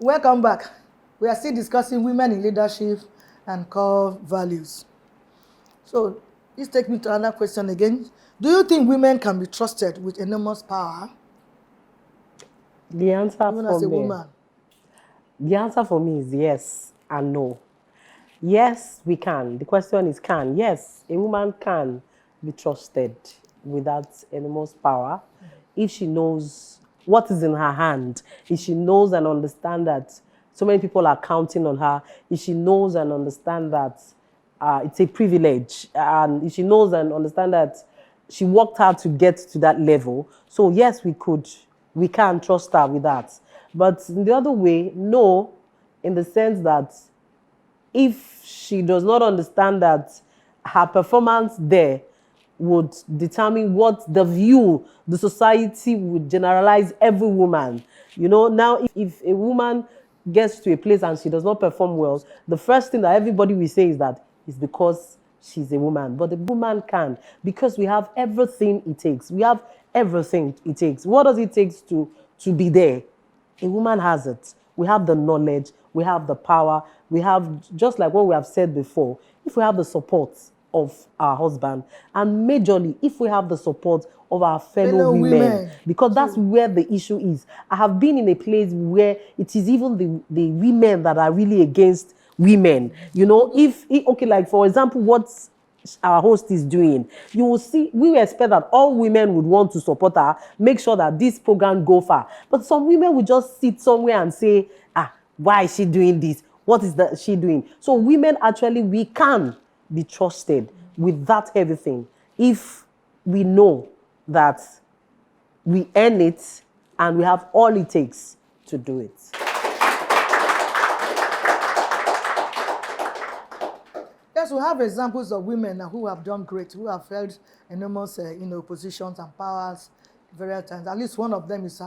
Welcome back. We are still discussing women in leadership and core values. So, this takes me to another question again. Do you think women can be trusted with enormous power? The answer Even for as a me, woman. the answer for me is yes and no. Yes, we can. The question is can. Yes, a woman can be trusted without enormous power if she knows what is in her hand, if she knows and understands that so many people are counting on her, if she knows and understands that it's a privilege, and if she knows and understands that she worked hard to get to that level. So yes, we can trust her with that. But in the other way, no, in the sense that if she does not understand that her performance there would determine what the view the society would generalize every woman. You know, now if a woman gets to a place and she does not perform well, the first thing that everybody will say is that it's because she's a woman. But the woman can, because we have everything it takes. We have everything it takes. What does it take to be there? A woman has it. We have the knowledge, we have the power, we have, just like what we have said before, if we have the support of our husband, and majorly if we have the support of our fellow women, because that's where the issue is. I have been in a place where it is even the women that are really against women. You know, okay, like for example, what our host is doing, you will see, we will expect that all women would want to support her, make sure that this program go far. But some women will just sit somewhere and say, why is she doing this? What is she doing? So women, actually, we can be trusted with that everything if we know that we earn it and we have all it takes to do it. Yes, we have examples of women who have done great, who have held enormous positions and powers various times. At least one of them is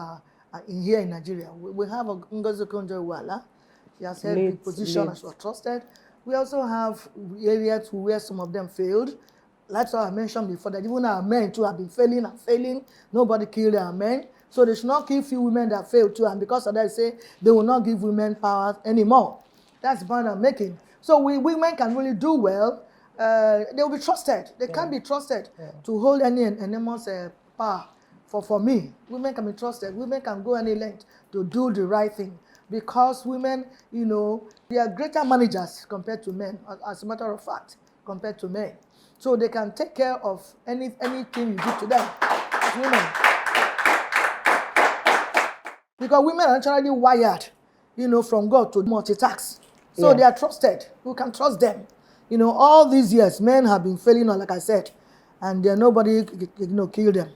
here in Nigeria. We have Ngozi Okonjo-Iweala. She has held big position and she was trusted. We also have areas where some of them failed. Like I mentioned before, that even our men too have been failing and failing. Nobody killed our men. So they should not kill few women that failed too. And because of that, say they will not give women power anymore. That's the point I'm making. So women can really do well. They will be trusted. They can be trusted to hold any enormous power. For me, women can be trusted. Women can go any length to do the right thing. Because women, they are greater managers compared to men, as a matter of fact, compared to men. So they can take care of anything you do to them, women. Because women are naturally wired, from God to multitask. So they are trusted. We can trust them. All these years, men have been failing, like I said, and nobody, killed them.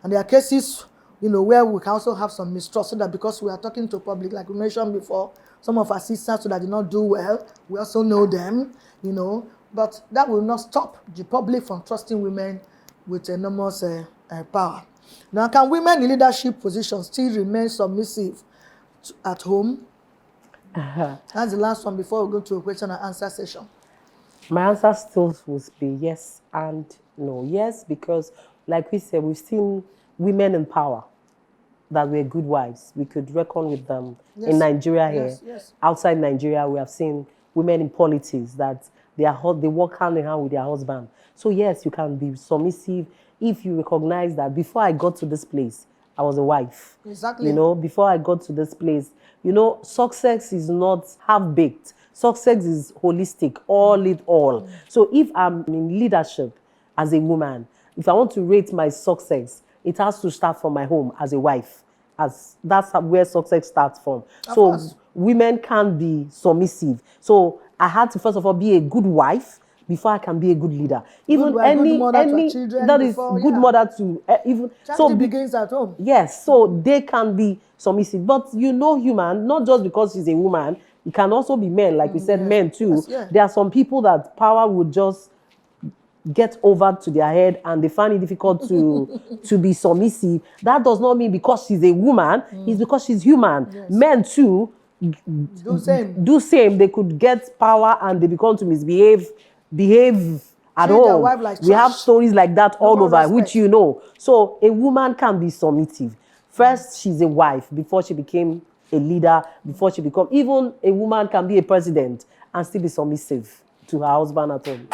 And there are cases, where we can also have some mistrust, so that because we are talking to public, like we mentioned before, some of our sisters that did not do well, we also know them, but that will not stop the public from trusting women with enormous power. Now, can women in leadership positions still remain submissive at home? That's the last one before we go to a question and answer session. My answer still would be yes and no. Yes, because like we said, we've seen women in power that were good wives. We could reckon with them in Nigeria here. Yes. Outside Nigeria, we have seen women in politics that they work hand in hand with their husband. So yes, you can be submissive if you recognize that before I got to this place, I was a wife. Exactly. Before I got to this place, success is not half-baked. Success is holistic, all. So if I'm in leadership as a woman, if I want to rate my success, it has to start from my home as a wife. That's where success starts from. So women can be submissive. So I had to first of all be a good wife before I can be a good leader. Even good mother to children that is good mother to even. Charity begins at home. Yes, so they can be submissive. But human, not just because she's a woman, it can also be men, like we said, men too. Yes. There are some people that power would just get over to their head and they find it difficult to be submissive. That does not mean because she's a woman, it's because she's human. Yes. Men too do same. They could get power and they become to behave at home. Like we have stories like that all over, respect. Which So a woman can be submissive. First, she's a wife before she became a leader before she becomes. Even a woman can be a president and still be submissive to her husband at home.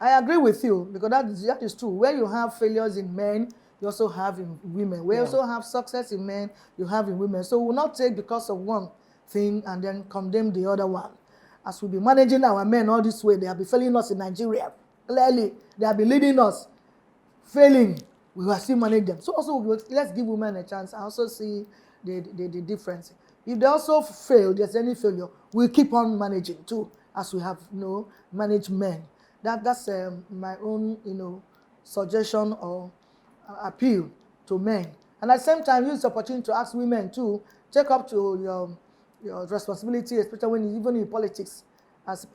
I agree with you, because that is true. Where you have failures in men, you also have in women. Where you also have success in men, you have in women. So we will not take because of one thing and then condemn the other one. As we be managing our men all this way, they have been failing us in Nigeria. Clearly, they have been leading us, failing. We will still manage them. So also, let's give women a chance. I also see the difference. If they also fail, there's any failure, we'll keep on managing too, as we have managed men. That's my own suggestion or appeal to men. And at the same time, use the opportunity to ask women to take up to your responsibility, especially when even in politics, as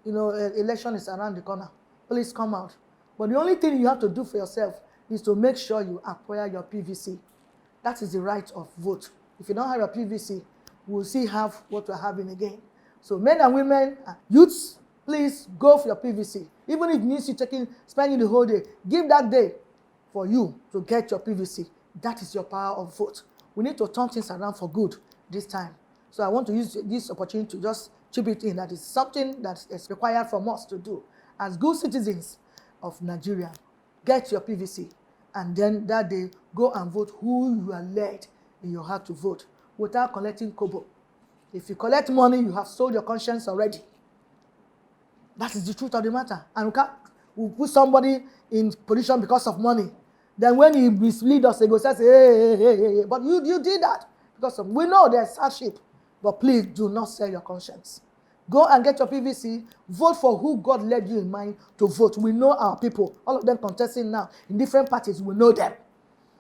election is around the corner. Please come out. But the only thing you have to do for yourself is to make sure you acquire your PVC. That is the right of vote. If you don't have your PVC, we'll see what we're having again. So men and women, youths, please go for your PVC. Even if it means you spending the whole day, give that day for you to get your PVC. That is your power of vote. We need to turn things around for good this time. So I want to use this opportunity to just chip it in. That is something that is required from us to do as good citizens of Nigeria. Get your PVC, and then that day, go and vote who you are led in your heart to vote without collecting kobo. If you collect money, you have sold your conscience already. That is the truth of the matter. And we put somebody in position because of money. Then when he mislead us, he goes, hey. But you did that. Because we know there's hardship. But please do not sell your conscience. Go and get your PVC. Vote for who God led you in mind to vote. We know our people. All of them contesting now in different parties. We know them.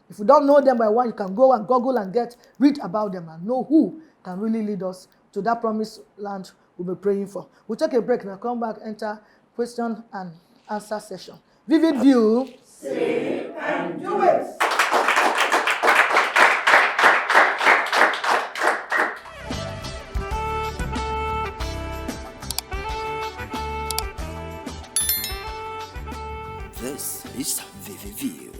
If you don't know them by one, you can go and Google and read about them and know who can really lead us to that promised land we'll be praying for. We'll take a break and I'll come back, enter question and answer session. Vivid View. Say and do it. This is Vivid View.